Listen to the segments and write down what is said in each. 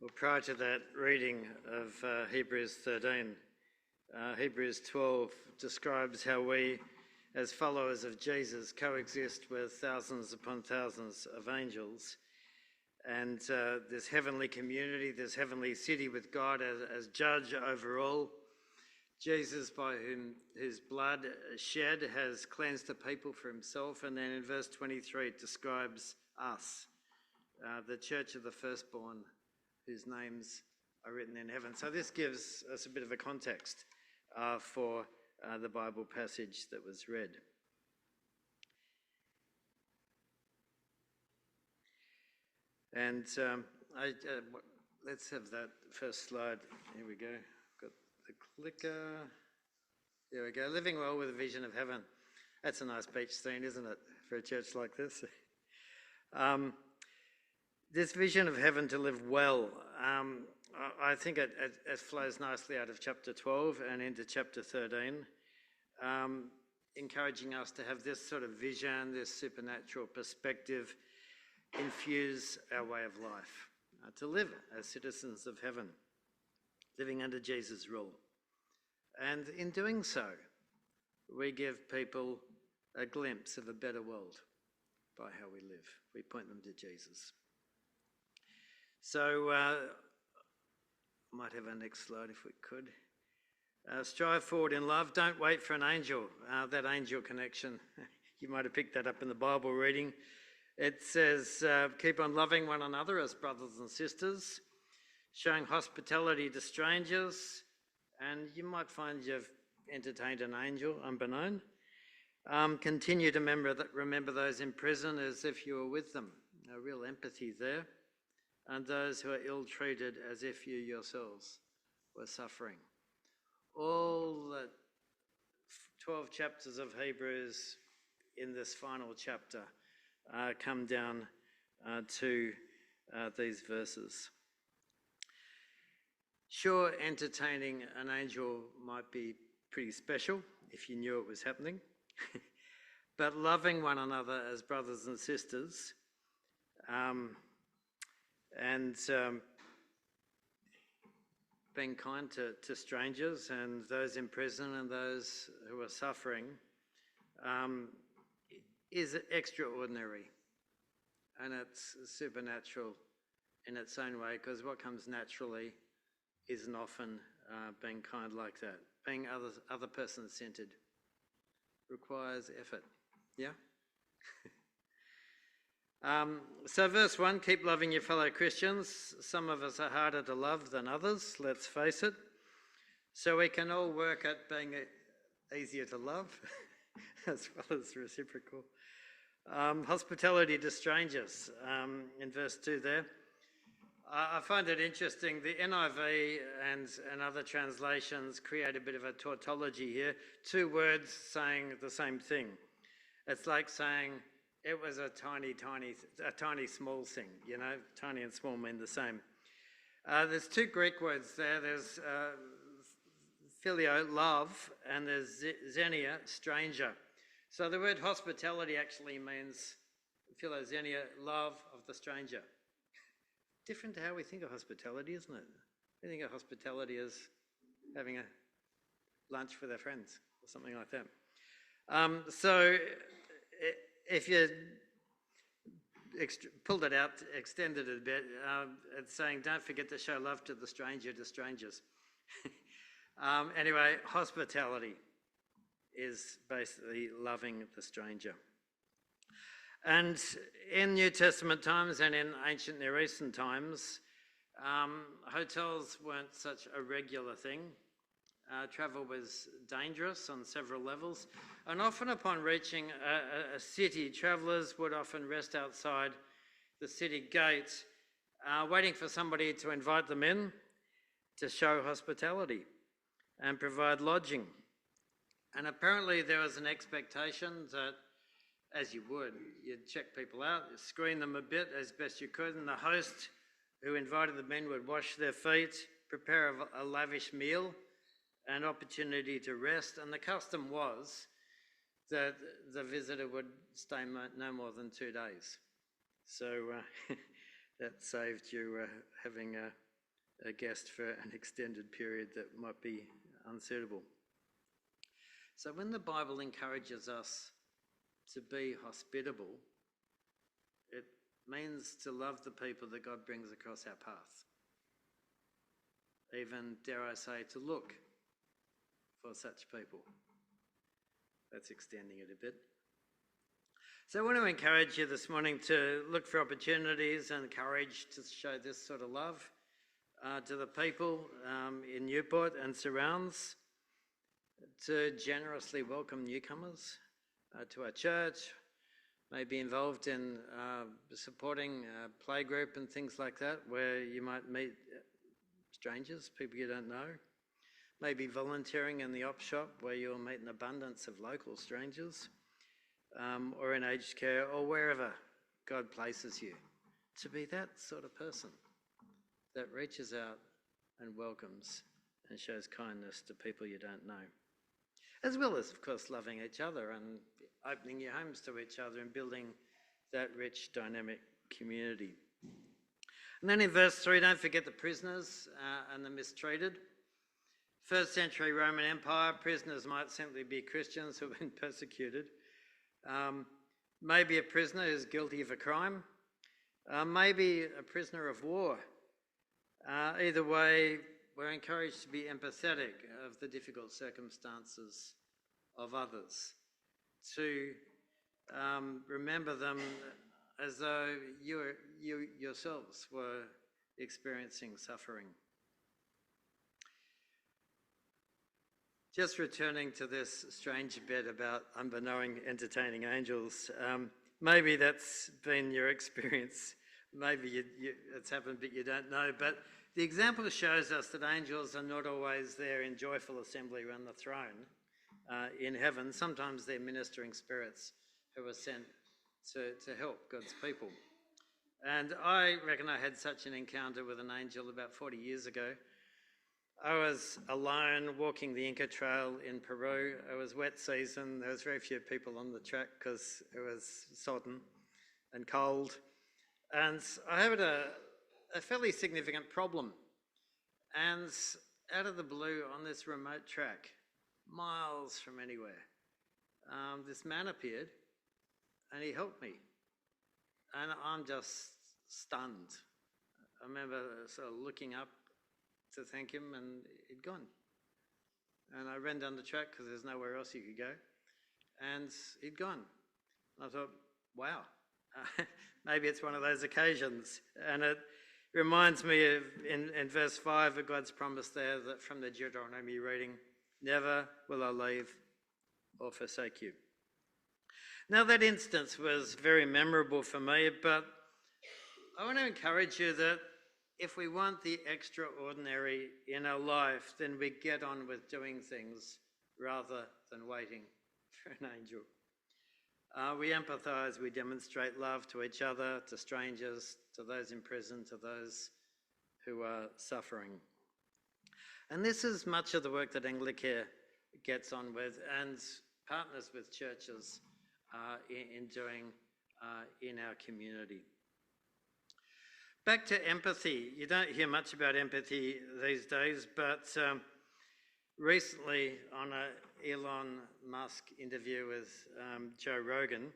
Well, prior to that reading of Hebrews 13, Hebrews 12 describes how we, as followers of Jesus, coexist with thousands upon thousands of angels. And this heavenly community, this heavenly city with God as judge over all. Jesus, by whom his blood shed, has cleansed the people for himself. And then in verse 23, it describes us, the church of the firstborn, whose names are written in heaven. So this gives us a bit of a context for the Bible passage that was read. And let's have that first slide. Here we go. Got the clicker. There we go. Living well with a vision of heaven. That's a nice beach scene, isn't it, for a church like this? This vision of heaven to live well, I think it flows nicely out of chapter 12 and into chapter 13, encouraging us to have this sort of vision, this supernatural perspective, infuse our way of life, to live as citizens of heaven, living under Jesus' rule. And in doing so, we give people a glimpse of a better world by how we live. We point them to Jesus. So, might have our next slide if we could. Strive forward in love. Don't wait for an angel. That angel connection, you might have picked that up in the Bible reading. It says, keep on loving one another as brothers and sisters, showing hospitality to strangers, and you might find you've entertained an angel, unbeknown. Continue to remember those in prison as if you were with them. A real empathy there. And those who are ill-treated as if you yourselves were suffering. All the 12 chapters of Hebrews in this final chapter come down to these verses. Sure, entertaining an angel might be pretty special if you knew it was happening, but loving one another as brothers and sisters and being kind to strangers and those in prison and those who are suffering is extraordinary, and it's supernatural in its own way, because what comes naturally isn't often being kind like that. Being other person-centred requires effort. Yeah? So verse 1, keep loving your fellow Christians. Some of us are harder to love than others, let's face it. So we can all work at being easier to love as well as reciprocal. Hospitality to strangers in verse 2 there. I find it interesting, the NIV and other translations create a bit of a tautology here. Two words saying the same thing. It's like saying, it was a tiny small thing, you know, tiny and small mean the same. There's two Greek words there. There's phileo, love, and there's xenia, stranger. So the word hospitality actually means philoxenia, love of the stranger. Different to how we think of hospitality, isn't it? We think of hospitality as having a lunch with our friends or something like that. So if you pulled it out, extended it a bit, it's saying don't forget to show love to the stranger, to strangers. Anyway, hospitality is basically loving the stranger. And in New Testament times and in ancient Near Eastern times, hotels weren't such a regular thing. Travel was dangerous on several levels, and often upon reaching a city, travellers would often rest outside the city gate, waiting for somebody to invite them in to show hospitality and provide lodging. And apparently there was an expectation that, as you would, you'd check people out, screen them a bit as best you could, and the host who invited them in would wash their feet, prepare a lavish meal, an opportunity to rest, and the custom was that the visitor would stay no more than 2 days. So that saved you having a guest for an extended period that might be unsuitable. So when the Bible encourages us to be hospitable, it means to love the people that God brings across our path. Even, dare I say, to look for such people. That's extending it a bit. So I want to encourage you this morning to look for opportunities and courage to show this sort of love to the people in Newport and surrounds, to generously welcome newcomers to our church, may be involved in supporting a playgroup and things like that, where you might meet strangers, people you don't know. Maybe volunteering in the op shop, where you'll meet an abundance of local strangers, or in aged care, or wherever God places you, to be that sort of person that reaches out and welcomes and shows kindness to people you don't know. As well as, of course, loving each other and opening your homes to each other and building that rich, dynamic community. And then in verse 3, don't forget the prisoners and the mistreated. First century Roman Empire, prisoners might simply be Christians who have been persecuted. Maybe a prisoner who's guilty of a crime. Maybe a prisoner of war. Either way, we're encouraged to be empathetic of the difficult circumstances of others, to remember them as though you yourselves were experiencing suffering. Just returning to this strange bit about unbeknowing entertaining angels, maybe that's been your experience. Maybe it's happened, but you don't know. But the example shows us that angels are not always there in joyful assembly around the throne in heaven. Sometimes they're ministering spirits who are sent to help God's people. And I reckon I had such an encounter with an angel about 40 years ago. I was alone walking the Inca Trail in Peru. It was wet season. There was very few people on the track because it was sodden and cold. And I had a fairly significant problem. And out of the blue, on this remote track, miles from anywhere, this man appeared and he helped me. And I'm just stunned. I remember sort of looking up to thank him, and he'd gone. And I ran down the track because there's nowhere else you could go, and he'd gone. And I thought, wow, maybe it's one of those occasions. And it reminds me of, in verse 5 of God's promise there, that from the Deuteronomy reading, never will I leave or forsake you. Now that instance was very memorable for me, but I want to encourage you that if we want the extraordinary in our life, then we get on with doing things rather than waiting for an angel. We empathise, we demonstrate love to each other, to strangers, to those in prison, to those who are suffering. And this is much of the work that Anglicare gets on with and partners with churches in doing in our community. Back to empathy. You don't hear much about empathy these days, but recently on an Elon Musk interview with Joe Rogan,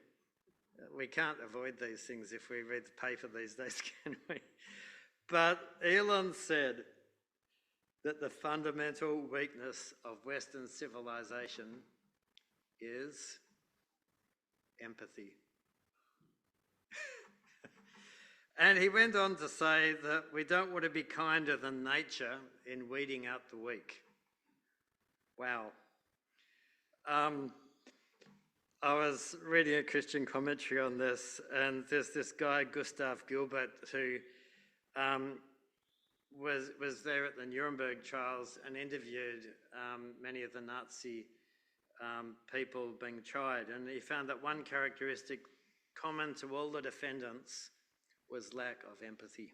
we can't avoid these things if we read the paper these days, can we? But Elon said that the fundamental weakness of Western civilization is empathy. And he went on to say that we don't want to be kinder than nature in weeding out the weak. Wow. I was reading a Christian commentary on this, and there's this guy, Gustav Gilbert, who was there at the Nuremberg trials and interviewed many of the Nazi people being tried. And he found that one characteristic common to all the defendants was lack of empathy.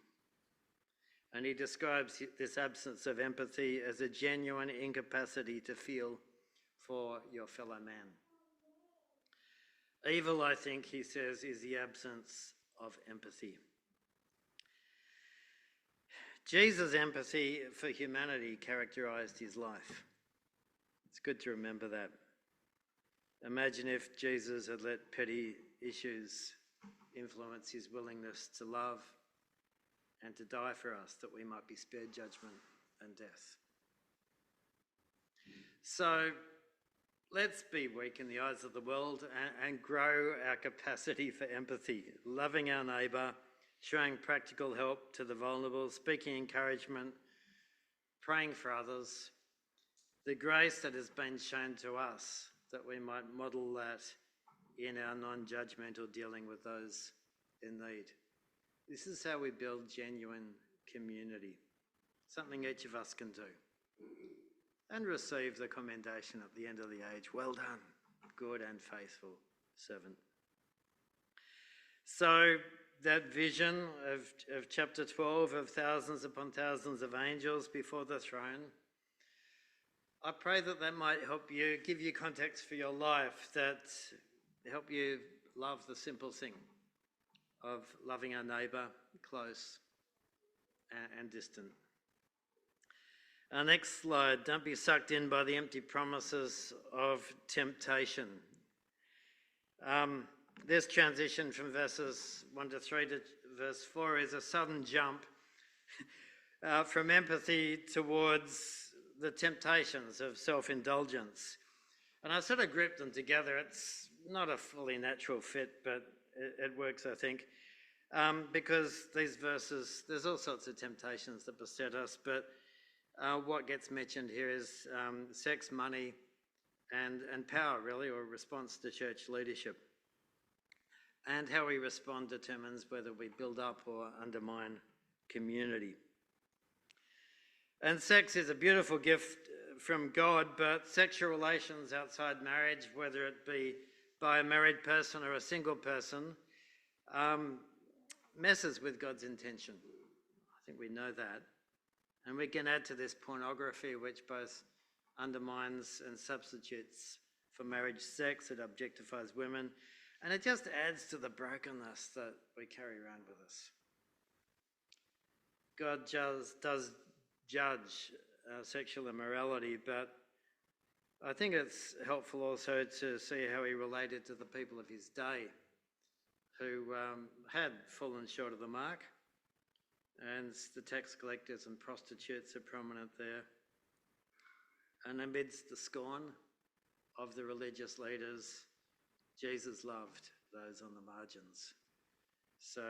And he describes this absence of empathy as a genuine incapacity to feel for your fellow man. Evil, I think, he says, is the absence of empathy. Jesus' empathy for humanity characterised his life. It's good to remember that. Imagine if Jesus had let petty issues influence his willingness to love and to die for us, that we might be spared judgment and death. So let's be weak in the eyes of the world and grow our capacity for empathy, loving our neighbour, showing practical help to the vulnerable, speaking encouragement, praying for others, the grace that has been shown to us, that we might model that in our non-judgmental dealing with those in need. This is how we build genuine community, something each of us can do, and receive the commendation at the end of the age. Well done, good and faithful servant. So that vision of chapter 12 of thousands upon thousands of angels before the throne, I pray that might help you, give you context for your life, that help you love the simple thing of loving our neighbour, close and distant. Our next slide, don't be sucked in by the empty promises of temptation. This transition from verses 1 to 3 to verse 4 is a sudden jump from empathy towards the temptations of self-indulgence. And I sort of grouped them together. It's not a fully natural fit, but it works, I think, because these verses, there's all sorts of temptations that beset us, but what gets mentioned here is sex, money, and power, really, or response to church leadership. And how we respond determines whether we build up or undermine community. And sex is a beautiful gift from God, but sexual relations outside marriage, whether it be by a married person or a single person, messes with God's intention. I think we know that. And we can add to this pornography, which both undermines and substitutes for marriage sex. It objectifies women. And it just adds to the brokenness that we carry around with us. God does judge sexual immorality, but I think it's helpful also to see how he related to the people of his day who had fallen short of the mark. And the tax collectors and prostitutes are prominent there. And amidst the scorn of the religious leaders, Jesus loved those on the margins. So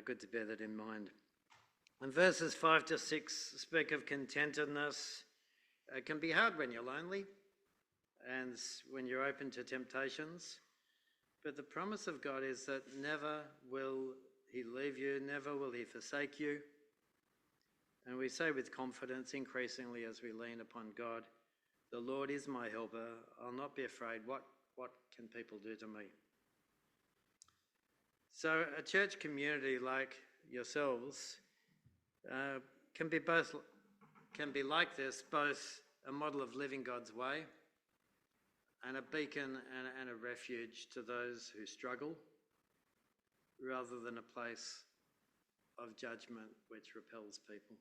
good to bear that in mind. And verses 5 to 6 speak of contentedness. It can be hard when you're lonely and when you're open to temptations. But the promise of God is that never will he leave you, never will he forsake you. And we say with confidence increasingly as we lean upon God, the Lord is my helper. I'll not be afraid. What can people do to me? So a church community like yourselves can be like this, both a model of living God's way and a beacon and a refuge to those who struggle, rather than a place of judgment which repels people.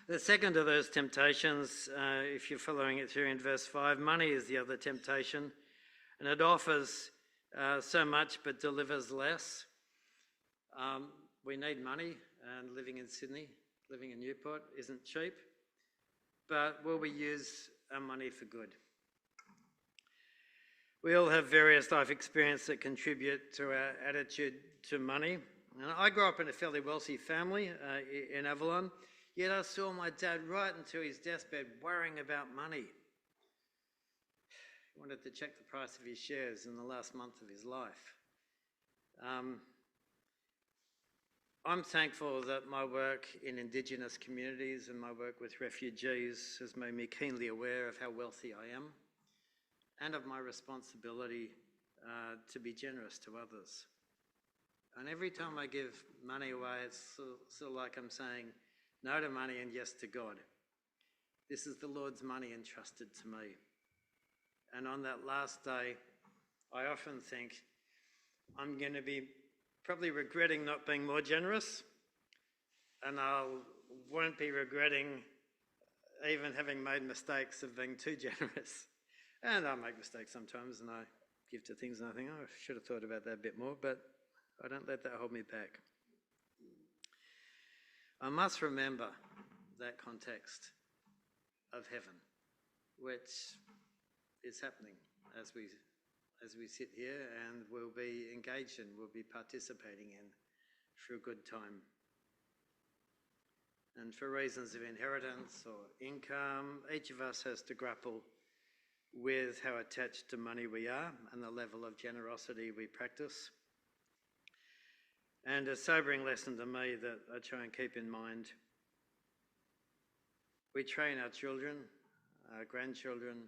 The second of those temptations, if you're following it through in verse 5, money is the other temptation, and it offers so much but delivers less. We need money, and living in Sydney, living in Newport isn't cheap, but will we use our money for good? We all have various life experiences that contribute to our attitude to money. And I grew up in a fairly wealthy family in Avalon, yet I saw my dad right until his deathbed worrying about money. He wanted to check the price of his shares in the last month of his life. I'm thankful that my work in Indigenous communities and my work with refugees has made me keenly aware of how wealthy I am and of my responsibility to be generous to others. And every time I give money away, it's sort of like I'm saying no to money and yes to God. This is the Lord's money entrusted to me. And on that last day, I often think I'm going to be probably regretting not being more generous, and I won't be regretting even having made mistakes of being too generous. And I make mistakes sometimes, and I give to things and I think, oh, I should have thought about that a bit more, but I don't let that hold me back. I must remember that context of heaven, which is happening as we sit here and will be engaged in, will be participating in for a good time. And for reasons of inheritance or income, each of us has to grapple with how attached to money we are and the level of generosity we practice. And a sobering lesson to me that I try and keep in mind: we train our children, our grandchildren,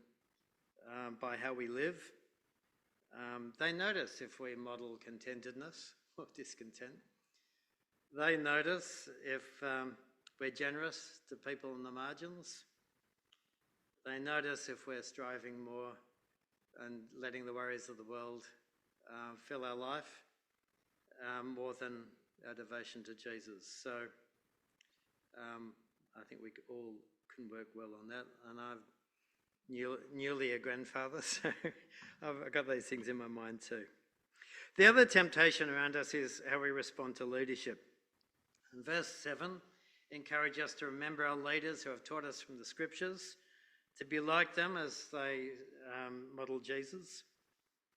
by how we live. They notice if we model contentedness or discontent. They notice if we're generous to people on the margins. They notice if we're striving more and letting the worries of the world fill our life more than our devotion to Jesus. So I think we all can work well on that. And I'm newly a grandfather, so I've got these things in my mind too. The other temptation around us is how we respond to leadership. In verse 7, encourage us to remember our leaders who have taught us from the scriptures, to be like them as they model Jesus.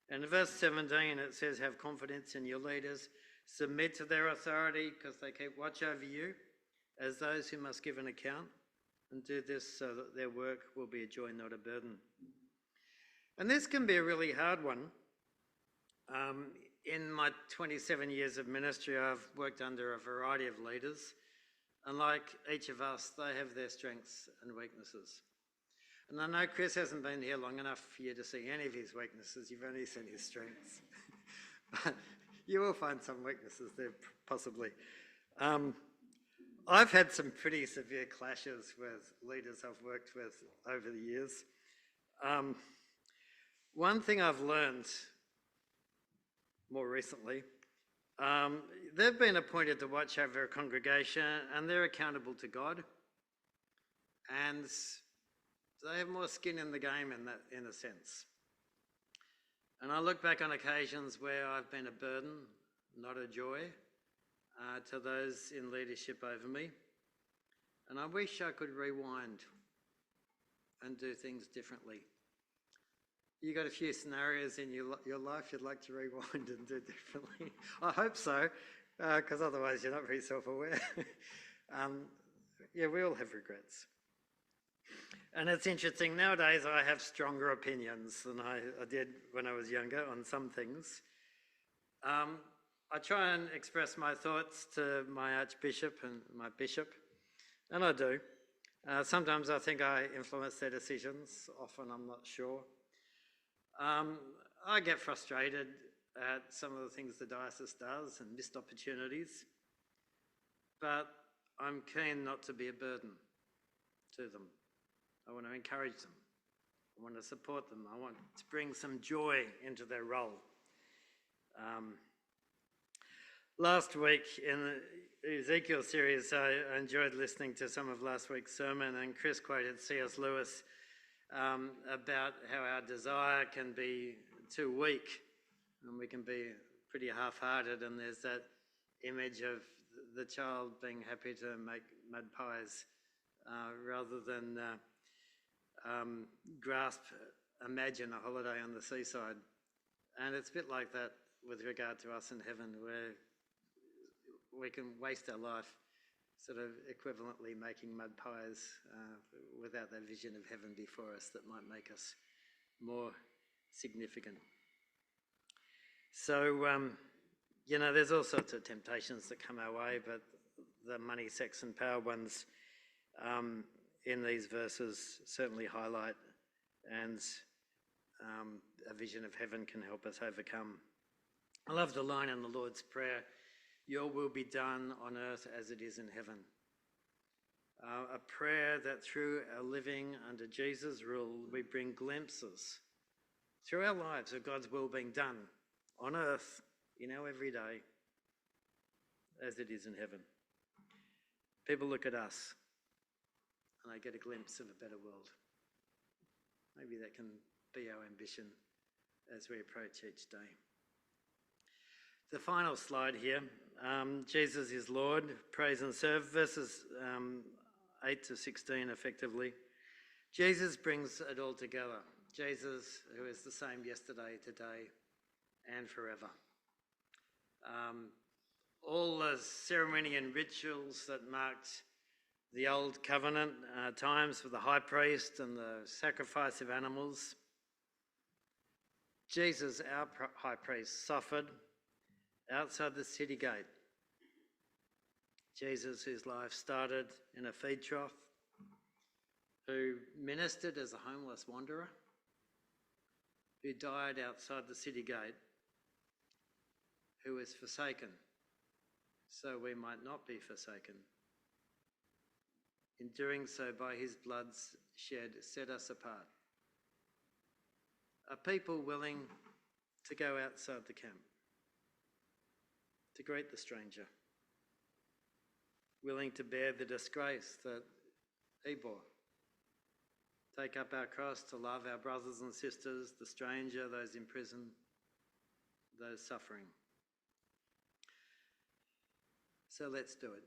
And in verse 17 it says, have confidence in your leaders, submit to their authority because they keep watch over you as those who must give an account, and do this so that their work will be a joy, not a burden. And this can be a really hard one. In my 27 years of ministry, I've worked under a variety of leaders, and like each of us, they have their strengths and weaknesses. And I know Chris hasn't been here long enough for you to see any of his weaknesses. You've only seen his strengths. But you will find some weaknesses there, possibly. I've had some pretty severe clashes with leaders I've worked with over the years. One thing I've learned more recently, they've been appointed to watch over a congregation and they're accountable to God. And they have more skin in the game in a sense. And I look back on occasions where I've been a burden, not a joy, to those in leadership over me. And I wish I could rewind and do things differently. You got a few scenarios in your life you'd like to rewind and do differently? I hope so, because otherwise you're not very self-aware. Yeah, we all have regrets. And it's interesting, nowadays I have stronger opinions than I did when I was younger on some things. I try and express my thoughts to my archbishop and my bishop, and I do. Sometimes I think I influence their decisions, often I'm not sure. I get frustrated at some of the things the diocese does and missed opportunities, but I'm keen not to be a burden to them. I want to encourage them. I want to support them. I want to bring some joy into their role. Last week in the Ezekiel series, I enjoyed listening to some of last week's sermon, and Chris quoted C.S. Lewis about how our desire can be too weak and we can be pretty half-hearted, and there's that image of the child being happy to make mud pies rather than imagine a holiday on the seaside. And it's a bit like that with regard to us in heaven, where we can waste our life sort of equivalently making mud pies without that vision of heaven before us that might make us more significant. So, there's all sorts of temptations that come our way, but the money, sex and power ones in these verses certainly highlight, and a vision of heaven can help us overcome. I love the line in the Lord's Prayer, your will be done on earth as it is in heaven. A prayer that through our living under Jesus' rule, we bring glimpses through our lives of God's will being done on earth in our everyday as it is in heaven. People look at us and they get a glimpse of a better world. Maybe that can be our ambition as we approach each day. The final slide here, Jesus is Lord, praise and serve, verses 8 to 16 effectively. Jesus brings it all together. Jesus, who is the same yesterday, today, and forever. All the ceremony and rituals that marked the old covenant times with the high priest and the sacrifice of animals. Jesus, our high priest, suffered outside the city gate. Jesus, whose life started in a feed trough, who ministered as a homeless wanderer, who died outside the city gate, who was forsaken so we might not be forsaken. In doing so, by his blood shed, set us apart. A people willing to go outside the camp, to greet the stranger, willing to bear the disgrace that he bore, take up our cross to love our brothers and sisters, the stranger, those in prison, those suffering. So let's do it.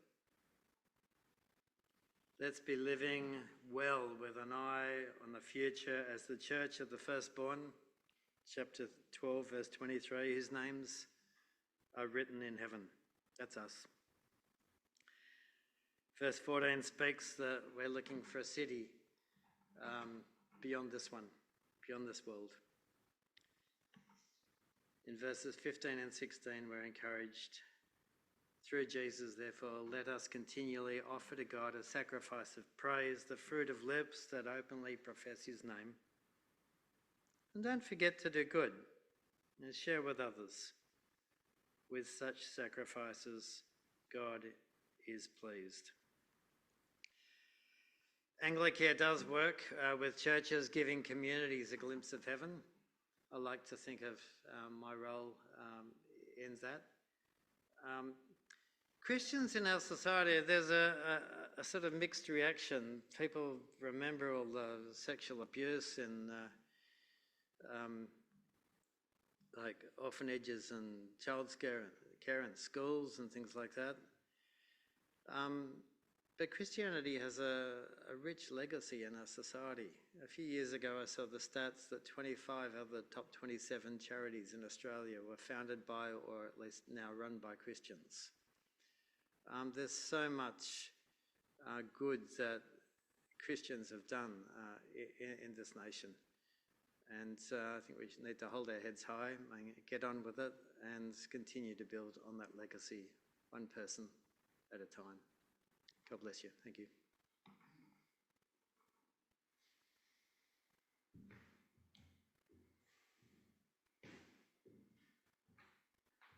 Let's be living well with an eye on the future as the Church of the Firstborn, chapter 12, verse 23, whose names are written in heaven. That's us. Verse 14 speaks that we're looking for a city beyond this one, beyond this world. In verses 15 and 16, we're encouraged, through Jesus, therefore, let us continually offer to God a sacrifice of praise, the fruit of lips that openly profess his name. And don't forget to do good and share with others. With such sacrifices, God is pleased. Anglicare does work with churches giving communities a glimpse of heaven. I like to think of my role in that. Christians in our society, there's a sort of mixed reaction. People remember all the sexual abuse in like orphanages and child care and schools and things like that. But Christianity has a rich legacy in our society. A few years ago, I saw the stats that 25 of the top 27 charities in Australia were founded by, or at least now run by, Christians. There's so much good that Christians have done in this nation. And I think we need to hold our heads high, get on with it, and continue to build on that legacy, one person at a time. God bless you. Thank you.